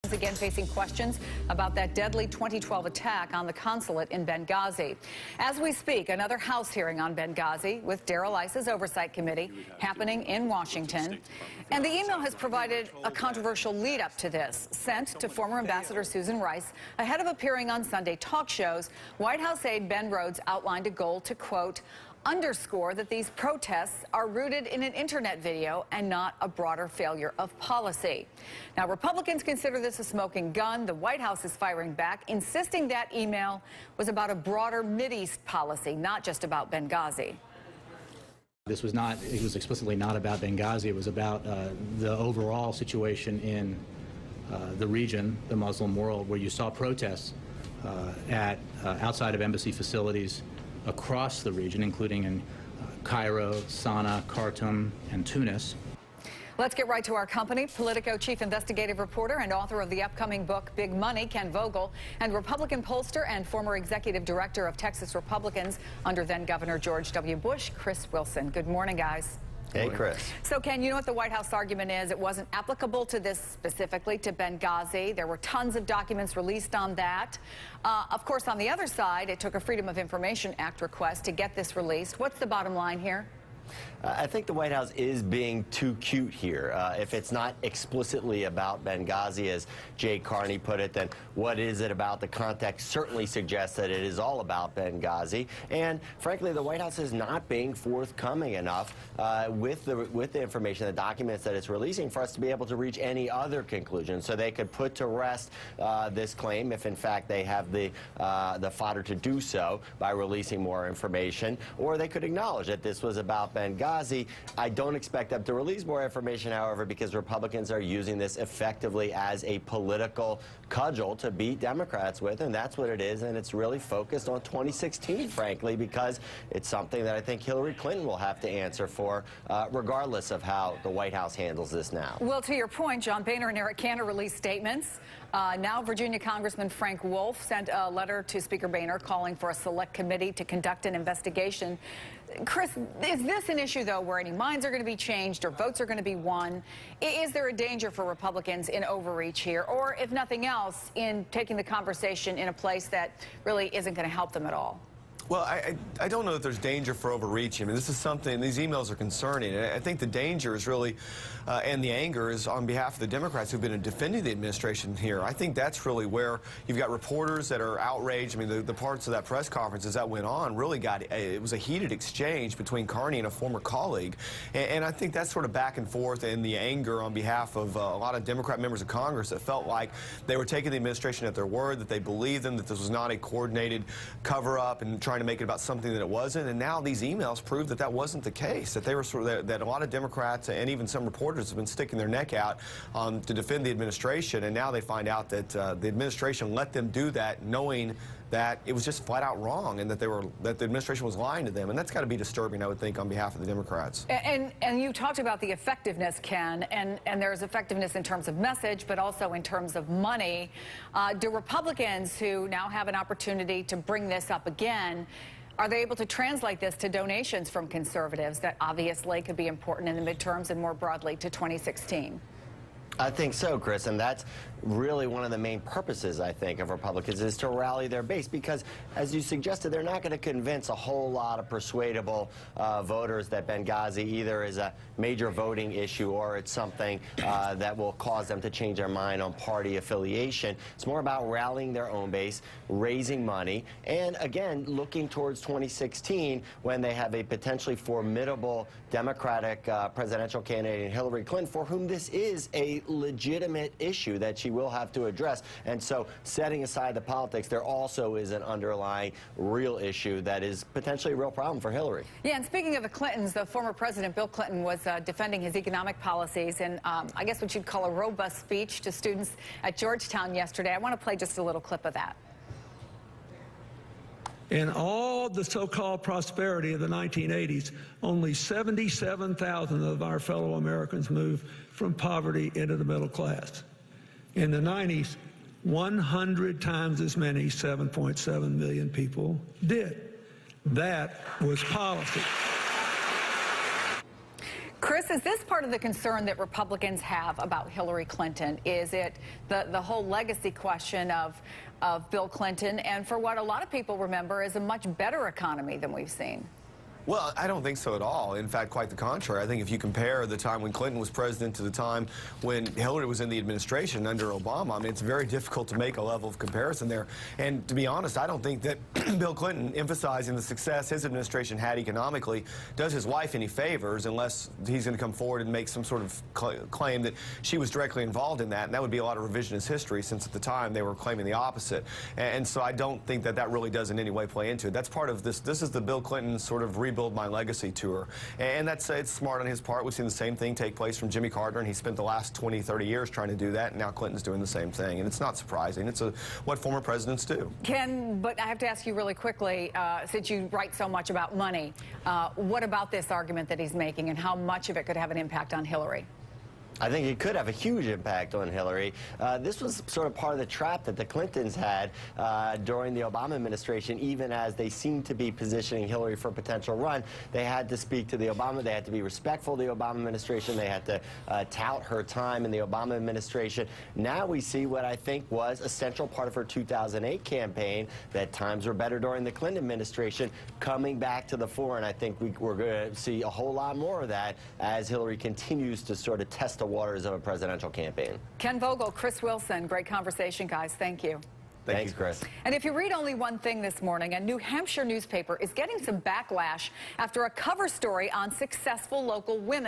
is again facing questions about that deadly 2012 attack on the consulate in Benghazi. As we speak, another House hearing on Benghazi with Darrell Iss's Oversight Committee happening in Washington. And the email has provided a controversial lead-up to this, sent to former Ambassador Susan Rice ahead of appearing on Sunday talk shows. White House aide Ben Rhodes outlined a goal to, quote, underscore that these protests are rooted in an internet video and not a broader failure of policy. Now, Republicans consider this a smoking gun. The White House is firing back, insisting that email was about a broader Mideast policy, not just about Benghazi. This was not, it was explicitly not about Benghazi. It was about the overall situation in the region, the Muslim world, where you saw protests outside of embassy facilities across the region, including in Cairo, Sana'a, Khartoum, and Tunis. Let's get right to our company. Politico chief investigative reporter and author of the upcoming book, Big Money, Ken Vogel, and Republican pollster and former executive director of Texas Republicans under then-Governor George W. Bush, Chris Wilson. Good morning, guys. Hey, Chris. So, Ken, you know what the White House argument is? It wasn't applicable to this specifically, to Benghazi. There were tons of documents released on that. Of course, on the other side, it took a Freedom of Information Act request to get this released. What's the bottom line here? I think the White House is being too cute here. If it's not explicitly about Benghazi, as Jay Carney put it, then what is it about? The context certainly suggests that it is all about Benghazi. And frankly, the White House is not being forthcoming enough with the information, the documents that it's releasing, for us to be able to reach any other conclusion. So they could put to rest this claim, if in fact they have the fodder to do so by releasing more information, or they could acknowledge that this was about Benghazi. I don't expect them to release more information, however, because Republicans are using this effectively as a political cudgel to beat Democrats with, and that's what it is, and it's really focused on 2016, frankly, because it's something that I think Hillary Clinton will have to answer for, regardless of how the White House handles this now. Well, to your point, John Boehner and Eric Cantor released statements. Now, Virginia Congressman Frank Wolf sent a letter to Speaker Boehner calling for a select committee to conduct an investigation. Chris, is this an issue, though, where any minds are going to be changed or votes are going to be won? Is there a danger for Republicans in overreach here, or, if nothing else, in taking the conversation in a place that really isn't going to help them at all? Well, I don't know that there's danger for overreaching. I mean, this is something, these emails are concerning. And I think the danger is really, and the anger is on behalf of the Democrats who've been defending the administration here. I think that's really where you've got reporters that are outraged. I mean, the parts of that press conference as that went on really it was a heated exchange between Carney and a former colleague. And I think that's sort of back and forth, and the anger on behalf of a lot of Democrat members of Congress that felt like they were taking the administration at their word, that they believed them, that this was not a coordinated cover-up and trying to make it about something that it wasn't. And now these emails prove that that wasn't the case, that they were that a lot of Democrats and even some reporters have been sticking their neck out to defend the administration, and now they find out that the administration let them do that, knowing that it was just flat out wrong and that the administration was lying to them. And that's got to be disturbing, I would think, on behalf of the Democrats. And you talked about the effectiveness, Ken, and there's effectiveness in terms of message, but also in terms of money. Do Republicans, who now have an opportunity to bring this up again, are they able to translate this to donations from conservatives that obviously could be important in the midterms and more broadly to 2016? I think so, Chris, and that's really one of the main purposes, I think, of Republicans, is to rally their base, because, as you suggested, they're not going to convince a whole lot of persuadable voters that Benghazi either is a major voting issue or it's something that will cause them to change their mind on party affiliation. It's more about rallying their own base, raising money, and, again, looking towards 2016 when they have a potentially formidable Democratic presidential candidate in Hillary Clinton, for whom this is a legitimate issue that she will have to address. And so, setting aside the politics, there also is an underlying real issue that is potentially a real problem for Hillary. Yeah, and speaking of the Clintons, the former President Bill Clinton was defending his economic policies in, I guess what you'd call a robust speech to students at Georgetown yesterday. I want to play just a little clip of that. In all the so-called prosperity of the 1980s, only 77,000 of our fellow Americans moved from poverty into the middle class. In the 90s, 100 times as many, 7.7 million people, did. That was policy. Chris, is this part of the concern that Republicans have about Hillary Clinton? Is it the whole legacy question of Bill Clinton and for what a lot of people remember as a much better economy than we've seen? Well, I don't think so at all. In fact, quite the contrary. I think if you compare the time when Clinton was president to the time when Hillary was in the administration under Obama, I mean, it's very difficult to make a level of comparison there. And to be honest, I don't think that Bill Clinton emphasizing the success his administration had economically does his wife any favors unless he's going to come forward and make some sort of claim that she was directly involved in that. And that would be a lot of revisionist history, since at the time they were claiming the opposite. And so I don't think that that really does in any way play into it. That's part of this. This is the Bill Clinton sort of rebuild my legacy tour. And it's smart on his part. We've seen the same thing take place from Jimmy Carter, and he spent the last 20, 30 years trying to do that, and now Clinton's doing the same thing. And it's not surprising. It's what former presidents do. But I have to ask you really quickly, since you write so much about money, what about this argument that he's making, and how much of it could have an impact on Hillary? I think it could have a huge impact on Hillary. This was sort of part of the trap that the Clintons had during the Obama administration, even as they seemed to be positioning Hillary for a potential run. They had to speak to the Obama. They had to be respectful of the Obama administration. They had to tout her time in the Obama administration. Now we see what I think was a central part of her 2008 campaign, that times were better during the Clinton administration, coming back to the fore. And I think we're going to see a whole lot more of that as Hillary continues to sort of test the waters of a presidential campaign. Ken Vogel, Chris Wilson, great conversation, guys. Thank you. Thanks, Chris. And if you read only one thing this morning, a New Hampshire newspaper is getting some backlash after a cover story on successful local women.